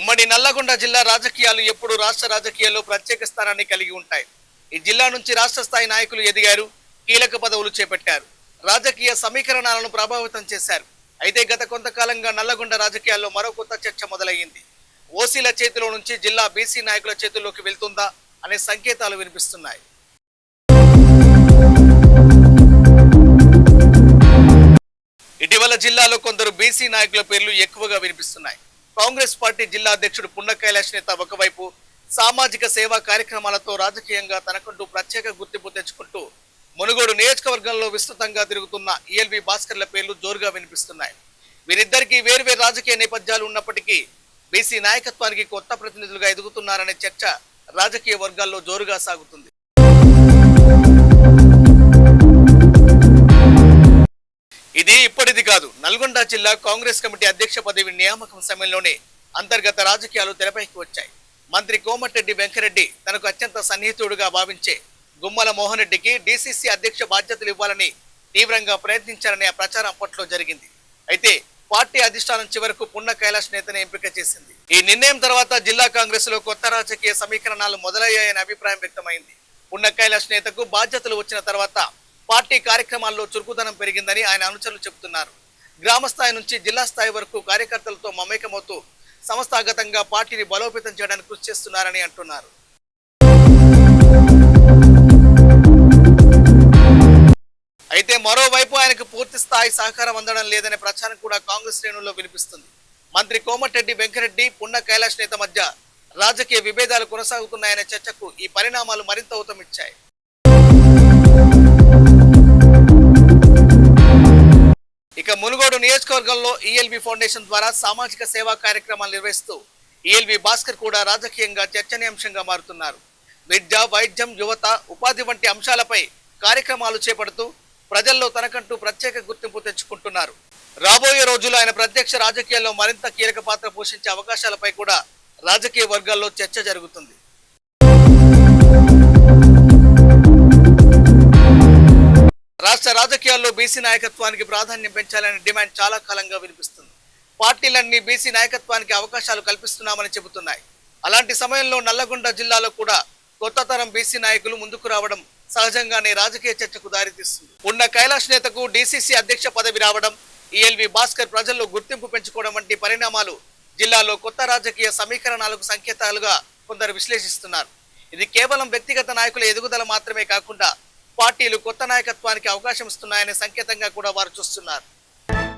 ఉమ్మడి నల్లగొండ జిల్లా రాజకీయాలు ఎప్పుడు రాష్ట్ర రాజకీయాల్లో ప్రత్యేక స్థానాన్ని కలిగి ఉంటాయి. ఈ జిల్లా నుంచి రాష్ట్ర స్థాయి నాయకులు ఎదిగారు, కీలక పదవులు చేపట్టారు, రాజకీయ సమీకరణాలను ప్రభావితం చేశారు. అయితే గత కొంతకాలంగా నల్లగొండ రాజకీయాల్లో మరో కొత్త చర్చ మొదలయ్యింది. ఓసీల చేతిలో నుంచి జిల్లా బీసీ నాయకుల చేతుల్లోకి వెళ్తుందా అనే సంకేతాలు వినిపిస్తున్నాయి. ఇటీవల జిల్లాలో కొందరు బీసీ నాయకుల పేర్లు ఎక్కువగా వినిపిస్తున్నాయి. కాంగ్రెస్ పార్టీ జిల్లా అధ్యక్షుడు పున్న కైలాష్ నేత ఒకవైపు సామాజిక సేవా కార్యక్రమాలతో రాజకీయంగా తనకంటూ ప్రత్యేక గుర్తింపు తెచ్చుకుంటూ మునుగోడు నియోజకవర్గంలో విస్తృతంగా తిరుగుతున్న ఈఎల్వి భాస్కర్ల పేర్లు జోరుగా వినిపిస్తున్నాయి. వీరిద్దరికీ వేర్వేరు రాజకీయ నేపథ్యాలు ఉన్నప్పటికీ బీసీ నాయకత్వానికి కొత్త ప్రతినిధులుగా ఎదుగుతున్నారనే చర్చ రాజకీయ వర్గాల్లో జోరుగా సాగుతుంది. ఇది ఇప్పటిది కాదు. నల్గొండ జిల్లా కాంగ్రెస్ కమిటీ అధ్యక్ష పదవి నియామకం సమయంలోనే అంతర్గత రాజకీయాలు తెరపైకి వచ్చాయి. మంత్రి కోమటిరెడ్డి వెంకరెడ్డి తనకు అత్యంత సన్నిహితుడుగా భావించే గుమ్మల మోహన్ రెడ్డికి డీసీసీ అధ్యక్ష బాధ్యతలు ఇవ్వాలని తీవ్రంగా ప్రయత్నించారనే ప్రచారం అప్పట్లో జరిగింది. అయితే పార్టీ అధిష్టానం చివరకు పున్న కైలాష్ నేతనే ఎంపిక చేసింది. ఈ నిర్ణయం తర్వాత జిల్లా కాంగ్రెస్ లో కొత్త రాజకీయ సమీకరణాలు మొదలయ్యాయనే అభిప్రాయం వ్యక్తమైంది. పున్న కైలాష్ నేతకు బాధ్యతలు వచ్చిన తర్వాత పార్టీ కార్యక్రమాల్లో చురుకుదనం పెరిగిందని ఆయన అనుచరులు చెబుతున్నారు. గ్రామ స్థాయి నుంచి జిల్లా స్థాయి వరకు కార్యకర్తలతో మమేకమవుతూ సంస్థాగతంగా పార్టీని బలోపేతం చేయడానికి కృషి చేస్తున్నారని అంటున్నారు. అయితే మరోవైపు ఆయనకు పూర్తి స్థాయి సహకారం అందడం లేదనే ప్రచారం కూడా కాంగ్రెస్ శ్రేణుల్లో వినిపిస్తుంది. మంత్రి కోమటిరెడ్డి వెంకరెడ్డి పున్న కైలాష్ నేత మధ్య రాజకీయ విభేదాలు కొనసాగుతున్నాయనే చర్చకు ఈ పరిణామాలు మరింత ఊతమిచ్చాయి. ఇక మునుగోడు నియోజకవర్గంలో ఈఎల్వి ఫౌండేషన్ ద్వారా సామాజిక సేవా కార్యక్రమాలు నిర్వహిస్తూ ఈఎల్వి భాస్కర్ కూడా రాజకీయంగా చర్చనీయాంశంగా మారుతున్నారు. విద్య, వైద్యం, యువత, ఉపాధి వంటి అంశాలపై కార్యక్రమాలు చేపడుతూ ప్రజల్లో తనకంటూ ప్రత్యేక గుర్తింపు తెచ్చుకుంటున్నారు. రాబోయే రోజుల్లో ఆయన ప్రత్యక్ష రాజకీయాల్లో మరింత కీలక పాత్ర పోషించే అవకాశాలపై కూడా రాజకీయ వర్గాల్లో చర్చ జరుగుతుంది. రాష్ట్ర రాజకీయాల్లో బీసీ నాయకత్వానికి ప్రాధాన్యం పెంచాలనే డిమాండ్ చాలా కాలంగా వినిపిస్తుంది. పార్టీలన్నీ బీసీ నాయకత్వానికి అవకాశాలు కల్పిస్తున్నామని చెబుతున్నాయి. అలాంటి సమయంలో నల్లగొండ జిల్లాలో కూడా కొత్త తరం బీసీ నాయకులు ముందుకు రావడం సహజంగానే రాజకీయ చర్చకు దారితీస్తుంది. ఉన్న కైలాష్ నేతకు డీసీసీ అధ్యక్ష పదవి రావడం, ఈఎల్వి భాస్కర్ ప్రజల్లో గుర్తింపు పెంచుకోవడం వంటి పరిణామాలు జిల్లాలో కొత్త రాజకీయ సమీకరణాలకు సంకేతాలుగా కొందరు విశ్లేషిస్తున్నారు. ఇది కేవలం వ్యక్తిగత నాయకుల ఎదుగుదల మాత్రమే కాకుండా పార్టీలు కొత్త నాయకత్వానికి అవకాశం ఇస్తున్నాయనే సంకేతంగా కూడా వారు చూస్తున్నారు.